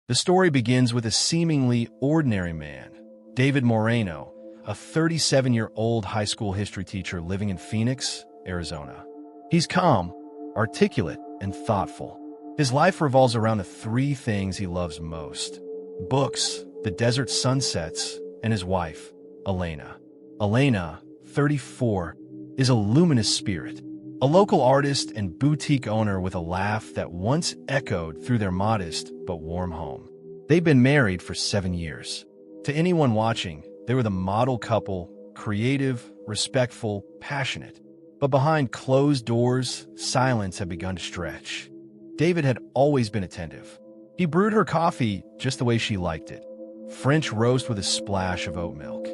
The story begins with a seemingly ordinary man, David Moreno, a 37-year-old high school history teacher living in Phoenix, Arizona. He's calm, articulate, and thoughtful. His life revolves around the three things he loves most: books, the desert sunsets, and his wife, Elena. Elena, 34, is a luminous spirit, a local artist and boutique owner with a laugh that once echoed through their modest but warm home. They've been married for 7 years. To anyone watching, they were the model couple, creative, respectful, passionate. But behind closed doors, silence had begun to stretch. David had always been attentive. He brewed her coffee just the way she liked it, French roast with a splash of oat milk.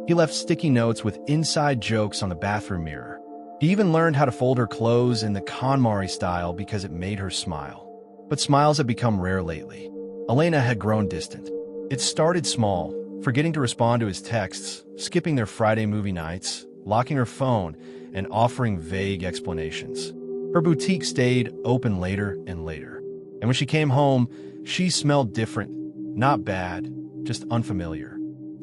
He left sticky notes with inside jokes on the bathroom mirror. He even learned how to fold her clothes in the KonMari style because it made her smile. But smiles had become rare lately. Elena had grown distant. It started small, forgetting to respond to his texts, skipping their Friday movie nights, locking her phone, and offering vague explanations. Her boutique stayed open later and later. And when she came home, she smelled different. Not bad, just unfamiliar.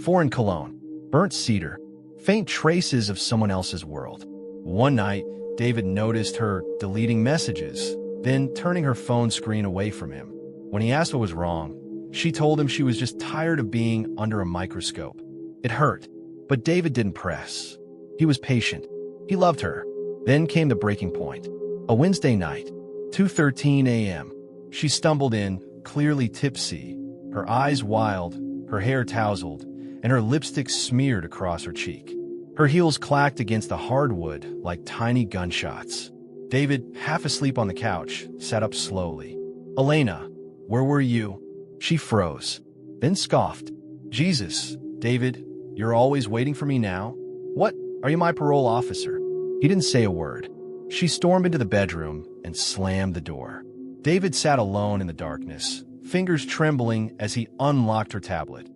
Foreign cologne, burnt cedar, faint traces of someone else's world. One night, David noticed her deleting messages, then turning her phone screen away from him. When he asked what was wrong, she told him she was just tired of being under a microscope. It hurt, but David didn't press. He was patient. He loved her. Then came the breaking point. A Wednesday night, 2:13 a.m. She stumbled in, clearly tipsy, her eyes wild, her hair tousled, and her lipstick smeared across her cheek. Her heels clacked against the hardwood like tiny gunshots. David, half asleep on the couch, sat up slowly. "Elena, where were you?" She froze, then scoffed. "Jesus, David, you're always waiting for me now? What, are you my parole officer?" He didn't say a word. She stormed into the bedroom and slammed the door. David sat alone in the darkness, fingers trembling as he unlocked her tablet.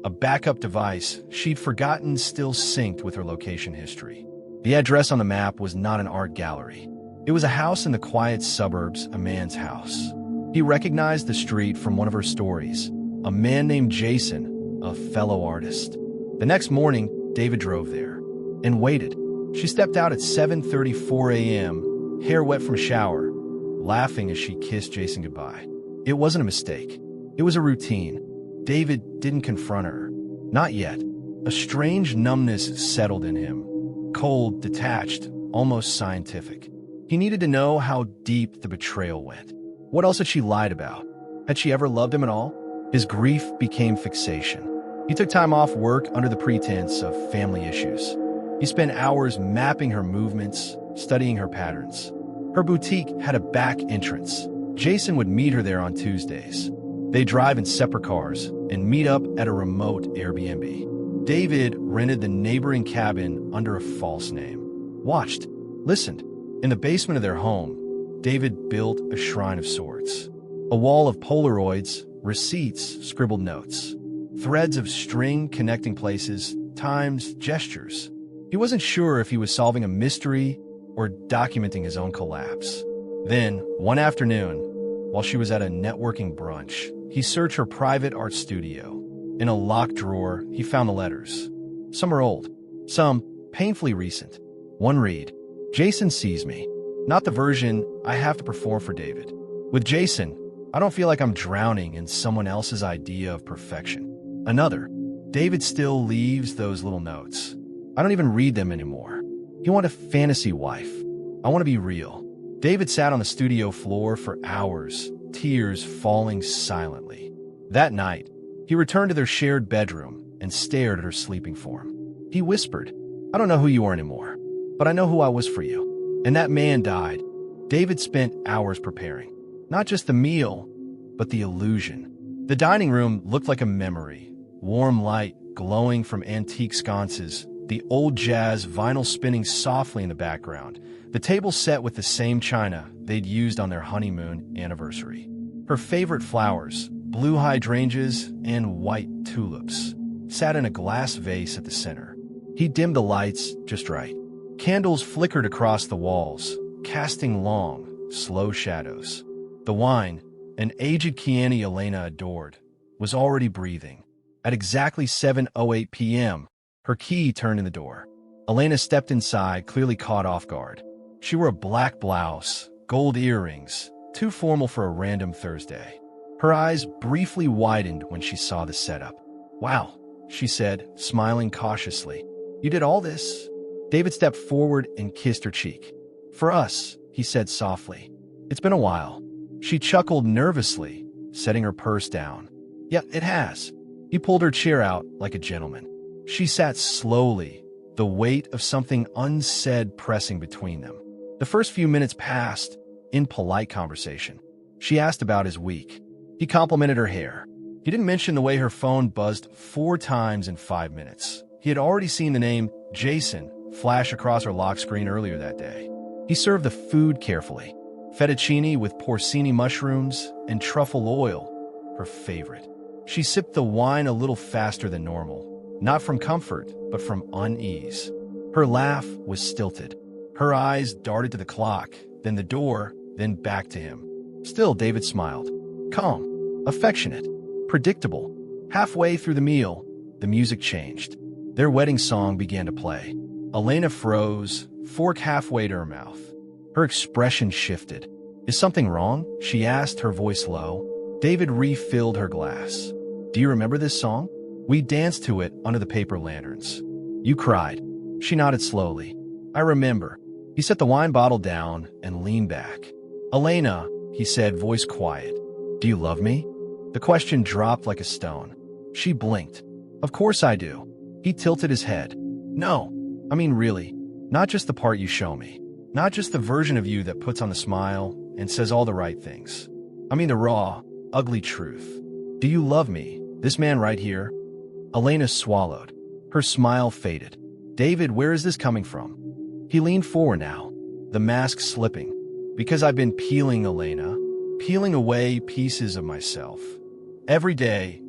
A backup device she'd forgotten still synced with her location history. The address on the map was not an art gallery. It was a house in the quiet suburbs, a man's house. He recognized the street from one of her stories, a man named Jason, a fellow artist. The next morning, David drove there and waited. She stepped out at 7:34 a.m., hair wet from a shower, laughing as she kissed Jason goodbye. It wasn't a mistake. It was a routine. David didn't confront her. Not yet. A strange numbness settled in him. Cold, detached, almost scientific. He needed to know how deep the betrayal went. What else had she lied about? Had she ever loved him at all? His grief became fixation. He took time off work under the pretense of family issues. He spent hours mapping her movements, studying her patterns. Her boutique had a back entrance. Jason would meet her there on Tuesdays. They'd drive in separate cars and meet up at a remote Airbnb. David rented the neighboring cabin under a false name. Watched, listened. In the basement of their home, David built a shrine of sorts. A wall of Polaroids, receipts, scribbled notes. Threads of string connecting places, times, gestures. He wasn't sure if he was solving a mystery or documenting his own collapse. Then, one afternoon, while she was at a networking brunch, he searched her private art studio. In a locked drawer, he found the letters. Some are old, some painfully recent. One read, "Jason sees me. Not the version I have to perform for David. With Jason, I don't feel like I'm drowning in someone else's idea of perfection." Another, "David still leaves those little notes. I don't even read them anymore. You want a fantasy wife. I want to be real." David sat on the studio floor for hours, tears falling silently. That night, he returned to their shared bedroom and stared at her sleeping form. He whispered, "I don't know who you are anymore, but I know who I was for you." And that man died. David spent hours preparing. Not just the meal, but the illusion. The dining room looked like a memory. Warm light glowing from antique sconces, the old jazz vinyl spinning softly in the background, the table set with the same china they'd used on their honeymoon anniversary. Her favorite flowers, blue hydrangeas and white tulips, sat in a glass vase at the center. He dimmed the lights just right. Candles flickered across the walls, casting long, slow shadows. The wine, an aged Chianti Elena adored, was already breathing. At exactly 7:08 p.m., her key turned in the door. Elena stepped inside, clearly caught off guard. She wore a black blouse, gold earrings, too formal for a random Thursday. Her eyes briefly widened when she saw the setup. "Wow," she said, smiling cautiously. "You did all this?" David stepped forward and kissed her cheek. "For us," he said softly. "It's been a while." She chuckled nervously, setting her purse down. "Yeah, it has." He pulled her chair out like a gentleman. She sat slowly, the weight of something unsaid pressing between them. The first few minutes passed in polite conversation. She asked about his week. He complimented her hair. He didn't mention the way her phone buzzed 4 times in 5 minutes. He had already seen the name Jason flash across her lock screen earlier that day. He served the food carefully. Fettuccine with porcini mushrooms and truffle oil, her favorite. She sipped the wine a little faster than normal, not from comfort, but from unease. Her laugh was stilted. Her eyes darted to the clock, then the door, then back to him. Still, David smiled. Calm, affectionate, predictable. Halfway through the meal, the music changed. Their wedding song began to play. Elena froze, fork halfway to her mouth. Her expression shifted. "Is something wrong?" she asked, her voice low. David refilled her glass. "Do you remember this song? We danced to it under the paper lanterns. You cried." She nodded slowly. "I remember." He set the wine bottle down and leaned back. "Elena," he said, voice quiet, "do you love me?" The question dropped like a stone. She blinked. "Of course I do." He tilted his head. "No, I mean really. Not just the part you show me. Not just the version of you that puts on the smile and says all the right things. I mean the raw, ugly truth. Do you love me, this man right here?" Elena swallowed. Her smile faded. "David, where is this coming from?" He leaned forward now, the mask slipping. "Because I've been peeling, Elena. Peeling away pieces of myself. Every day,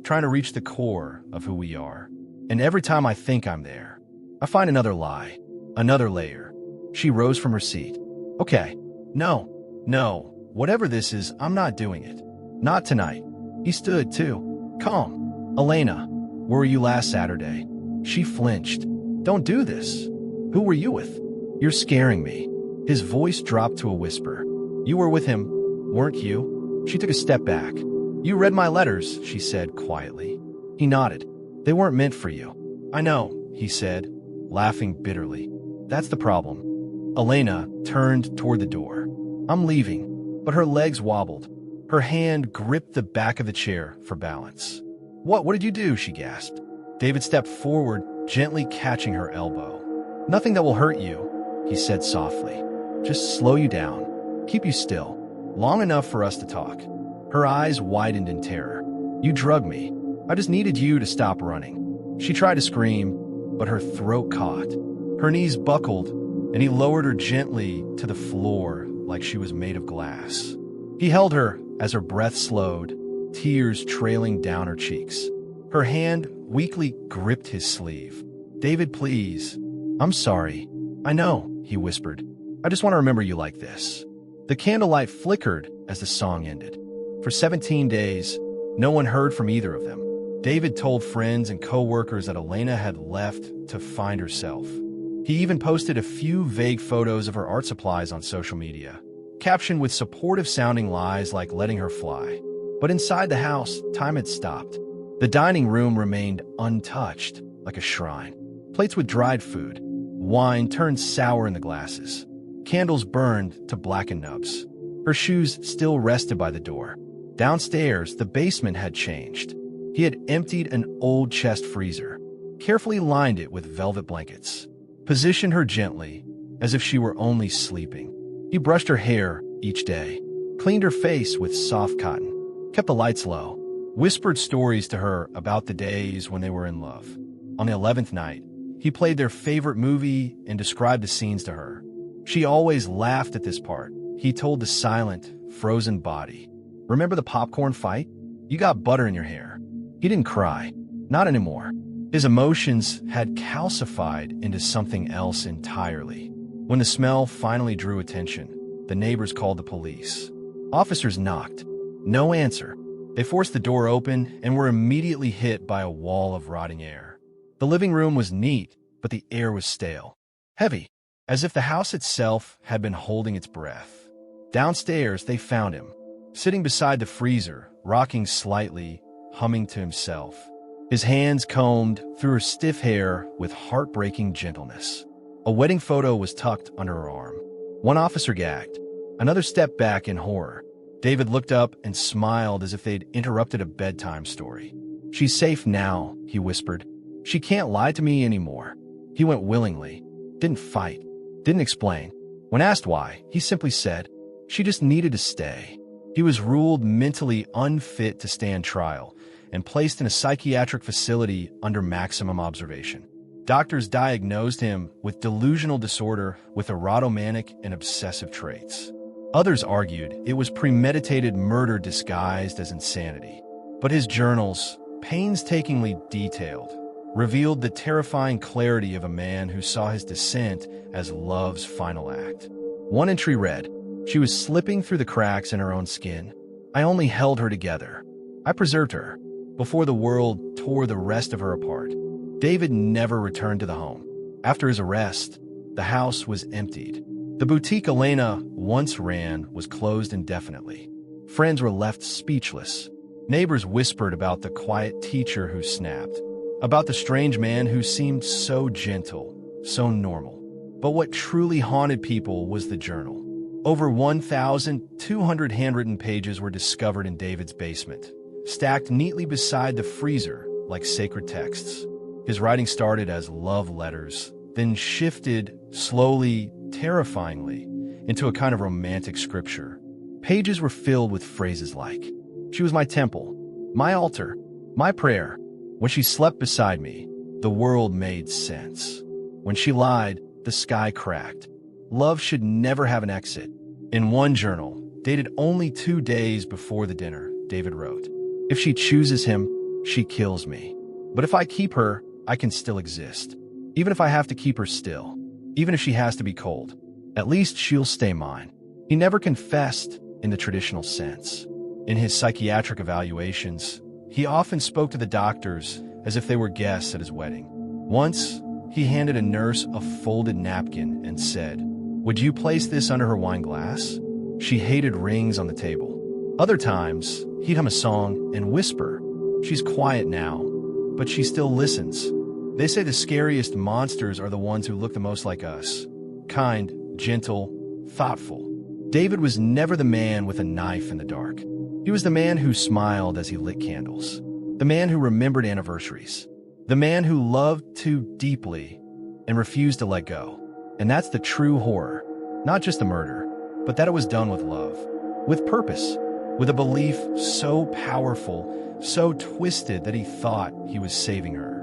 trying to reach the core of who we are. And every time I think I'm there, I find another lie, another layer." She rose from her seat. "Okay, no, whatever this is, I'm not doing it. Not tonight." He stood, too, calm. "Elena, where were you last Saturday?" She flinched. "Don't do this. Who were you with?" "You're scaring me." His voice dropped to a whisper. "You were with him, weren't you?" She took a step back. "You read my letters," she said quietly. He nodded. "They weren't meant for you." "I know," he said, laughing bitterly. "That's the problem." Elena turned toward the door. "I'm leaving." But her legs wobbled. Her hand gripped the back of the chair for balance. What did you do?" she gasped. David stepped forward, gently catching her elbow. "Nothing that will hurt you," he said softly. "Just slow you down. Keep you still. Long enough for us to talk." Her eyes widened in terror. "You drugged me. I just needed you to stop running." She tried to scream, but her throat caught. Her knees buckled, and he lowered her gently to the floor like she was made of glass. He held her as her breath slowed, tears trailing down her cheeks. Her hand weakly gripped his sleeve. "David, please." "I'm sorry." "I know," he whispered. "I just want to remember you like this." The candlelight flickered as the song ended. For 17 days, no one heard from either of them. David told friends and co-workers that Elena had left to find herself. He even posted a few vague photos of her art supplies on social media, captioned with supportive-sounding lies like letting her fly. But inside the house, time had stopped. The dining room remained untouched, like a shrine. Plates with dried food. Wine turned sour in the glasses. Candles burned to blackened nubs. Her shoes still rested by the door. Downstairs, the basement had changed. He had emptied an old chest freezer, carefully lined it with velvet blankets, positioned her gently, as if she were only sleeping. He brushed her hair each day, cleaned her face with soft cotton, kept the lights low, whispered stories to her about the days when they were in love. On the 11th night, he played their favorite movie and described the scenes to her. She always laughed at this part. He told the silent, frozen body, "Remember the popcorn fight? You got butter in your hair." He didn't cry. Not anymore. His emotions had calcified into something else entirely. When the smell finally drew attention, the neighbors called the police. Officers knocked. No answer. They forced the door open and were immediately hit by a wall of rotting air. The living room was neat, but the air was stale, heavy, as if the house itself had been holding its breath. Downstairs, they found him, sitting beside the freezer, rocking slightly, humming to himself. His hands combed through her stiff hair with heartbreaking gentleness. A wedding photo was tucked under her arm. One officer gagged. Another stepped back in horror. David looked up and smiled as if they'd interrupted a bedtime story. "She's safe now," he whispered. "She can't lie to me anymore." He went willingly. Didn't fight. Didn't explain. When asked why, he simply said, "She just needed to stay." He was ruled mentally unfit to stand trial and placed in a psychiatric facility under maximum observation. Doctors diagnosed him with delusional disorder with erotomanic and obsessive traits. Others argued it was premeditated murder disguised as insanity. But his journals, painstakingly detailed, revealed the terrifying clarity of a man who saw his descent as love's final act. One entry read, "She was slipping through the cracks in her own skin. I only held her together. I preserved her before the world tore the rest of her apart." David never returned to the home. After his arrest, the house was emptied. The boutique Elena once ran was closed indefinitely. Friends were left speechless. Neighbors whispered about the quiet teacher who snapped, about the strange man who seemed so gentle, so normal. But what truly haunted people was the journal. Over 1,200 handwritten pages were discovered in David's basement, stacked neatly beside the freezer like sacred texts. His writing started as love letters, then shifted slowly, terrifyingly, into a kind of romantic scripture. Pages were filled with phrases like, "She was my temple, my altar, my prayer. When she slept beside me, the world made sense. When she lied, the sky cracked. Love should never have an exit." In one journal, dated only 2 days before the dinner, David wrote, "If she chooses him, she kills me. But if I keep her, I can still exist. Even if I have to keep her still. Even if she has to be cold. At least she'll stay mine." He never confessed in the traditional sense. In his psychiatric evaluations, he often spoke to the doctors as if they were guests at his wedding. Once, he handed a nurse a folded napkin and said, "Would you place this under her wine glass?" She hated rings on the table. Other times, he'd hum a song and whisper, "She's quiet now, but she still listens." They say the scariest monsters are the ones who look the most like us. Kind, gentle, thoughtful. David was never the man with a knife in the dark. He was the man who smiled as he lit candles. The man who remembered anniversaries. The man who loved too deeply and refused to let go. And that's the true horror. Not just the murder, but that it was done with love. With purpose. With a belief so powerful, so twisted that he thought he was saving her.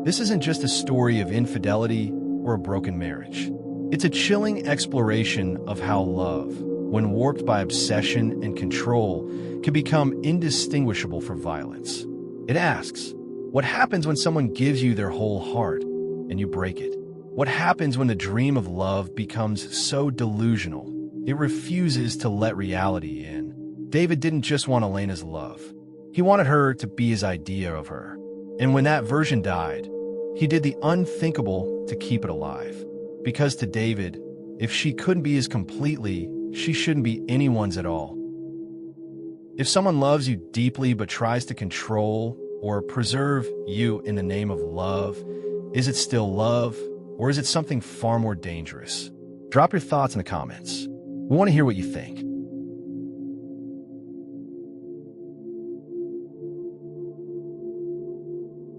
This isn't just a story of infidelity or a broken marriage. It's a chilling exploration of how love, when warped by obsession and control, can become indistinguishable from violence. It asks, what happens when someone gives you their whole heart and you break it? What happens when the dream of love becomes so delusional it refuses to let reality in? David didn't just want Elena's love. He wanted her to be his idea of her. And when that version died, he did the unthinkable to keep it alive. Because to David, if she couldn't be his completely, she shouldn't be anyone's at all. If someone loves you deeply but tries to control or preserve you in the name of love, is it still love, or is it something far more dangerous? Drop your thoughts in the comments. We want to hear what you think.